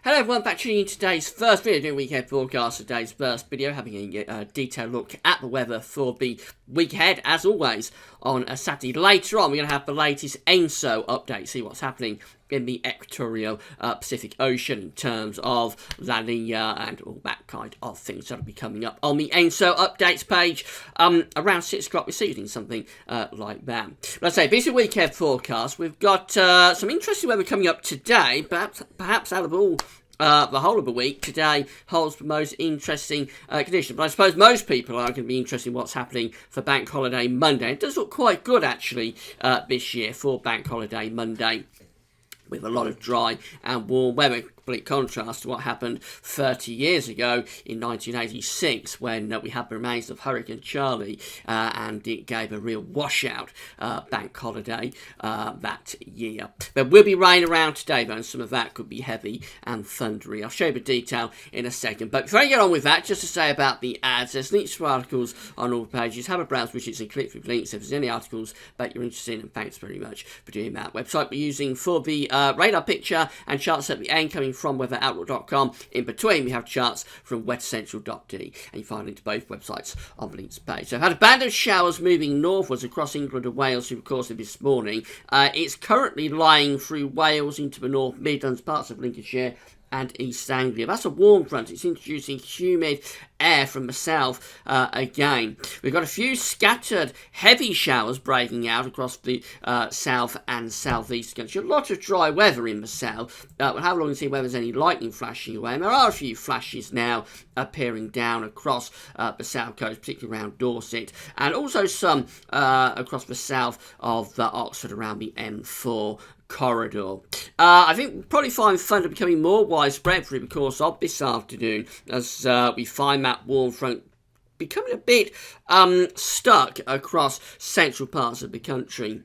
Hello everyone, back tuning in today's first video doing weekend forecast. Today's first video having a detailed look at the weather for the week ahead, as always, on a Saturday. Later on, we're going to have the latest ENSO update, see what's happening in the equatorial Pacific Ocean in terms of La Nina and all that kind of things that'll be coming up on the ENSO updates page around 6 o'clock this evening, something like that. Let's say, busy weekend forecast. We've got some interesting weather coming up today, perhaps out of all the whole of the week, today holds the most interesting condition. But I suppose most people are going to be interested in what's happening for Bank Holiday Monday. It does look quite good, actually, this year for Bank Holiday Monday, with a lot of dry and warm weather. Complete contrast to what happened 30 years ago in 1986 when we had the remains of Hurricane Charlie and it gave a real washout bank holiday that year. There will be rain around today though, and some of that could be heavy and thundery. I'll show you the detail in a second. But before I get on with that, just to say about the ads, there's links to articles on all pages. Have a browse widgets and click through links if there's any articles that you're interested in, and thanks very much for doing that. Website we're using for the radar picture and charts at the end coming from weatheroutlook.com. In between, we have charts from weathercentral.de, and you find a link to both websites on the links page. So I've had a band of showers moving northwards across England and Wales through the course of this morning. It's currently lying through Wales into the North Midlands, parts of Lincolnshire and East Anglia. That's a warm front. It's introducing humid air from the south again. We've got a few scattered heavy showers breaking out across the south and southeast country. A lot of dry weather in the south. We'll have a look and see whether there's any lightning flashing away. And there are a few flashes now appearing down across the south coast, particularly around Dorset, and also some across the south of Oxford around the M4 corridor. I think we'll probably find thunder becoming more widespread through the course of this afternoon as we find that warm front becoming a bit stuck across central parts of the country.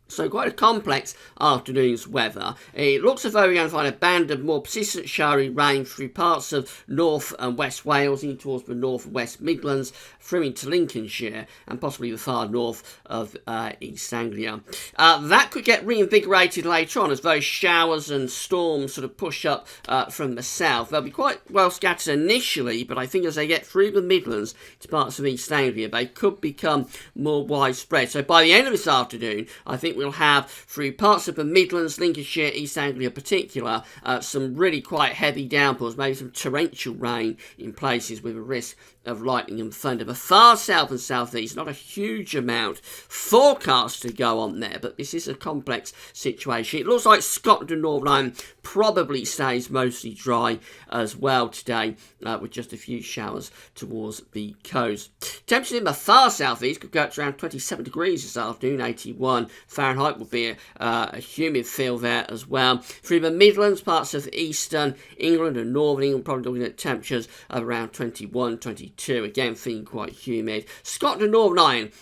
So quite a complex afternoon's weather. It looks as though we're going to find a band of more persistent showery rain through parts of North and West Wales, in towards the North and West Midlands, through into Lincolnshire, and possibly the far north of East Anglia. That could get reinvigorated later on as those showers and storms sort of push up from the south. They'll be quite well scattered initially, but I think as they get through the Midlands to parts of East Anglia, they could become more widespread. So by the end of this afternoon, I think we'll have through parts of the Midlands, Lincolnshire, East Anglia in particular, some really quite heavy downpours, maybe some torrential rain in places with a risk of lightning and thunder. The far south and southeast, not a huge amount forecast to go on there, but this is a complex situation. It looks like Scotland and Northern Ireland probably stays mostly dry as well today, with just a few showers towards the coast. Temperatures in the far southeast could go up to around 27 degrees this afternoon, 81 Fahrenheit will be a humid feel there as well. Through the Midlands, parts of eastern England and northern England, probably looking at temperatures of around 21, 22, again feeling quite humid. Scotland and Northern Ireland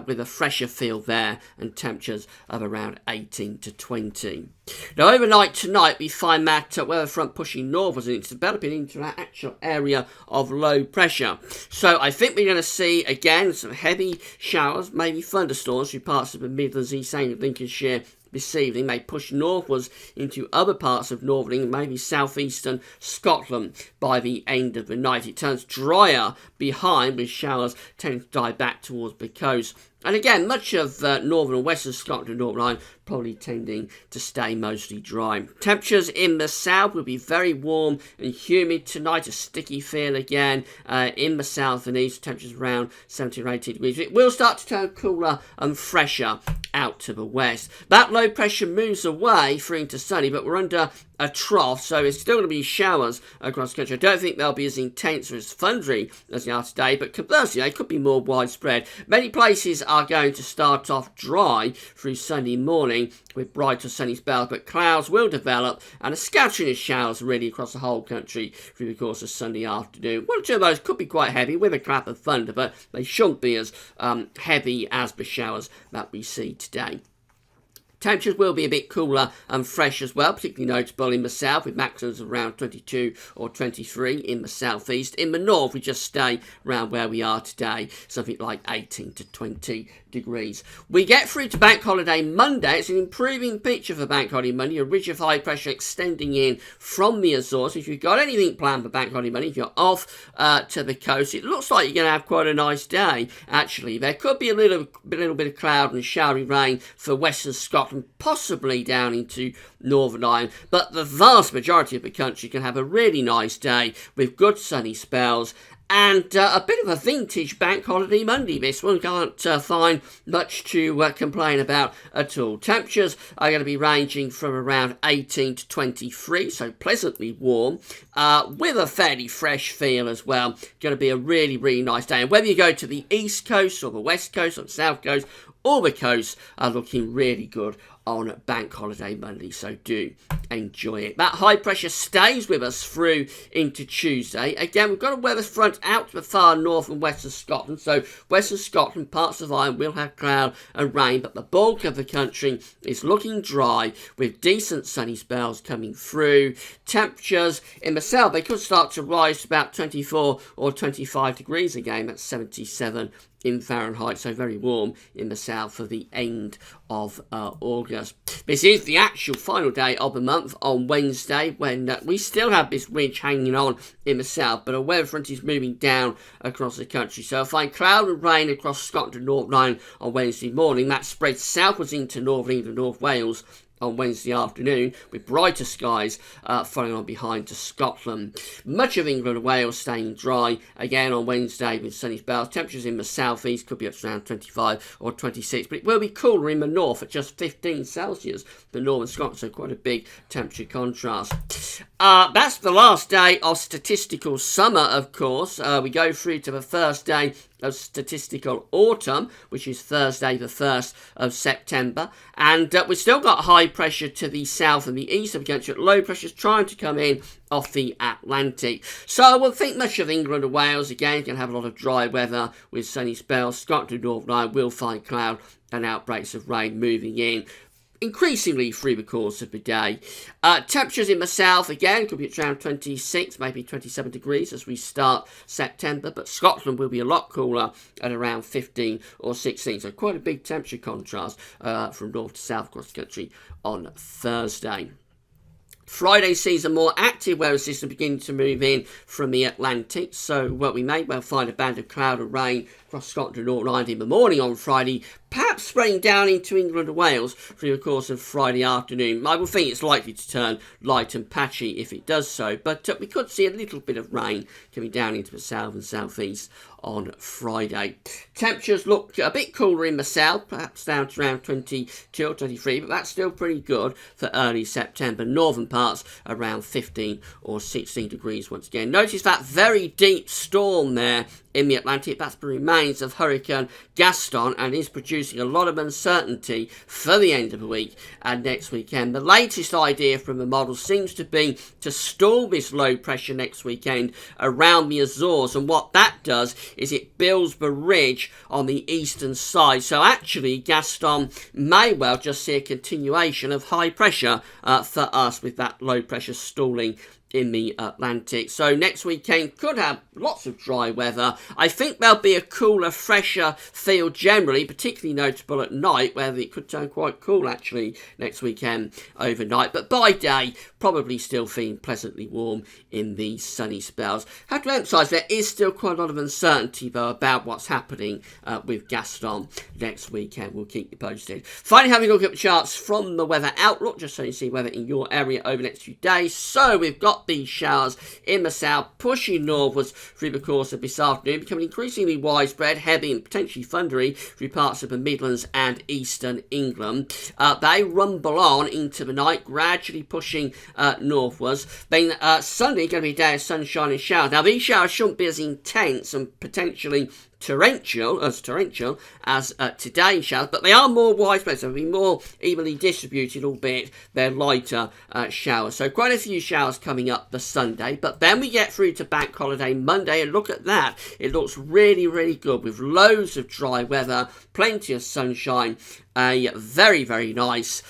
with a fresher feel there and temperatures of around 18 to 20. Now overnight tonight we find that weather front pushing northwards and it's developing into an actual area of low pressure. So I think we're going to see again some heavy showers, maybe thunderstorms through parts of the Midlands, East Anglia, Lincolnshire this evening. May push northwards into other parts of northern England, maybe southeastern Scotland by the end of the night. It turns drier behind with showers tending to die back towards the coast. And again, much of northern and western Scotland and Northern Ireland probably tending to stay mostly dry. Temperatures in the south will be very warm and humid tonight, a sticky feel again in the south and east, temperatures around 17 or 18 degrees. It will start to turn cooler and fresher out to the west. That low pressure moves away through into sunny, but we're under a trough, so it's still going to be showers across the country. I don't think they'll be as intense or as thundery as they are today, but conversely, they could be more widespread. Many places are going to start off dry through Sunday morning with brighter sunny spells, but clouds will develop and a scattering of showers really across the whole country through the course of Sunday afternoon. One or two of those could be quite heavy with a clap of thunder, but they shouldn't be as heavy as the showers that we see today. Temperatures will be a bit cooler and fresh as well, particularly notable in the south with maximums around 22 or 23 in the southeast. In the north, we just stay around where we are today, something like 18 to 20 degrees. We get through to Bank Holiday Monday. It's an improving picture for Bank Holiday Monday. A ridge of high pressure extending in from the Azores. If you've got anything planned for Bank Holiday Monday, if you're off to the coast, it looks like you're going to have quite a nice day, actually. There could be a little bit of cloud and showery rain for western Scotland, possibly down into Northern Ireland, but the vast majority of the country can have a really nice day with good sunny spells. And a bit of a vintage Bank Holiday Monday, this one. Can't find much to complain about at all. Temperatures are going to be ranging from around 18 to 23, so pleasantly warm, with a fairly fresh feel as well. Going to be a really, really nice day. And whether you go to the east coast or the west coast or the south coast, all the coasts are looking really good on Bank Holiday Monday, so do enjoy it. That high pressure stays with us through into Tuesday. Again, we've got a weather front out to the far north and western Scotland, so western Scotland, parts of Ireland will have cloud and rain, but the bulk of the country is looking dry with decent sunny spells coming through. Temperatures in the south, they could start to rise to about 24 or 25 degrees again. That's 77 in Fahrenheit, so very warm in the south for the end of August. This is the actual final day of the month on Wednesday, when we still have this ridge hanging on in the south, but a weather front is moving down across the country. So if I cloud and rain across Scotland and Northern Ireland on Wednesday morning, that spreads southwards into Northern England, North Wales on Wednesday afternoon, with brighter skies following on behind to Scotland. Much of England and Wales staying dry again on Wednesday with sunny spells. Temperatures in the southeast could be up to around 25 or 26, but it will be cooler in the north at just 15 Celsius for northern Scotland, so quite a big temperature contrast. That's the last day of statistical summer, of course. We go through to the first day of statistical autumn, which is Thursday the 1st of September, and we've still got high pressure to the south and the east of the country. Low pressure is trying to come in off the Atlantic. So I will think much of England and Wales again can have a lot of dry weather with sunny spells. Scotland and Northern Ireland will find cloud and outbreaks of rain moving in increasingly through the course of the day. Temperatures in the south again could be around 26, maybe 27 degrees as we start September, but Scotland will be a lot cooler at around 15 or 16, so quite a big temperature contrast from north to south across the country on Thursday. Friday sees a more active weather system beginning to move in from the Atlantic, so we may well find a band of cloud and rain across Scotland and Northern Ireland in the morning on Friday, perhaps spreading down into England and Wales through the course of Friday afternoon. I will think it's likely to turn light and patchy if it does so, but we could see a little bit of rain coming down into the south and southeast on Friday. Temperatures look a bit cooler in the south, perhaps down to around 22 or 23, but that's still pretty good for early September. Northern parts around 15 or 16 degrees once again. Notice that very deep storm there in the Atlantic. That's the remains of Hurricane Gaston and is producing a lot of uncertainty for the end of the week and next weekend. The latest idea from the model seems to be to stall this low pressure next weekend around the Azores, and what that does is it builds the ridge on the eastern side. So actually Gaston may well just see a continuation of high pressure for us with that low pressure stalling in the Atlantic. So next weekend could have lots of dry weather. I think there'll be a cooler, fresher feel generally, particularly notable at night, where it could turn quite cool actually next weekend overnight. But by day, probably still feeling pleasantly warm in the sunny spells. I have to emphasise there is still quite a lot of uncertainty though about what's happening with Gaston next weekend. We'll keep you posted. Finally, having a look at the charts from the Weather Outlook, just so you see weather in your area over the next few days. So we've got these showers in the south pushing northwards through the course of this afternoon, becoming increasingly widespread, heavy and potentially thundery through parts of the Midlands and eastern England. They rumble on into the night, gradually pushing northwards. Then Sunday going to be a day of sunshine and showers. Now these showers shouldn't be as intense and potentially torrential as today's showers, but they are more widespread, so they'll be more evenly distributed, albeit they're lighter showers. So quite a few showers coming up the Sunday, but then we get through to Bank Holiday Monday, and look at that. It looks really, really good with loads of dry weather, plenty of sunshine, a very, very nice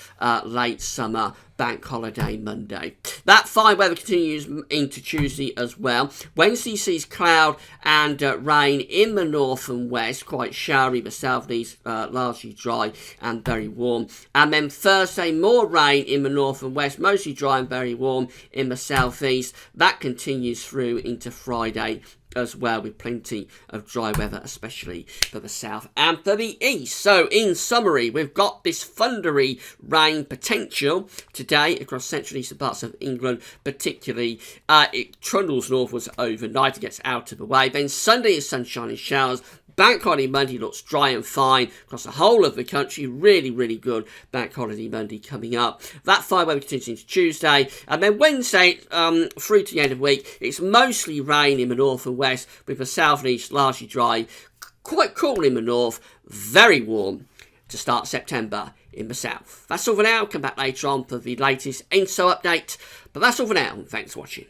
late summer bank holiday Monday. That fine weather continues into Tuesday as well. Wednesday sees cloud and rain in the north and west, quite showery, the south and east largely dry and very warm. And then Thursday, more rain in the north and west, mostly dry and very warm in the southeast. That continues through into Friday as well, with plenty of dry weather, especially for the south and for the east. So in summary, we've got this thundery rain potential today across central and eastern parts of England, particularly. It trundles northwards overnight and gets out of the way. Then Sunday is sunshine and showers. Bank holiday Monday looks dry and fine across the whole of the country. Really, really good bank holiday Monday coming up. That fine weather continues into Tuesday. And then Wednesday, through to the end of the week, it's mostly rain in the north and west, with the south and east largely dry. Quite cool in the north, very warm to start September in the south. That's all for now. Come back later on for the latest ENSO update. But that's all for now. Thanks for watching.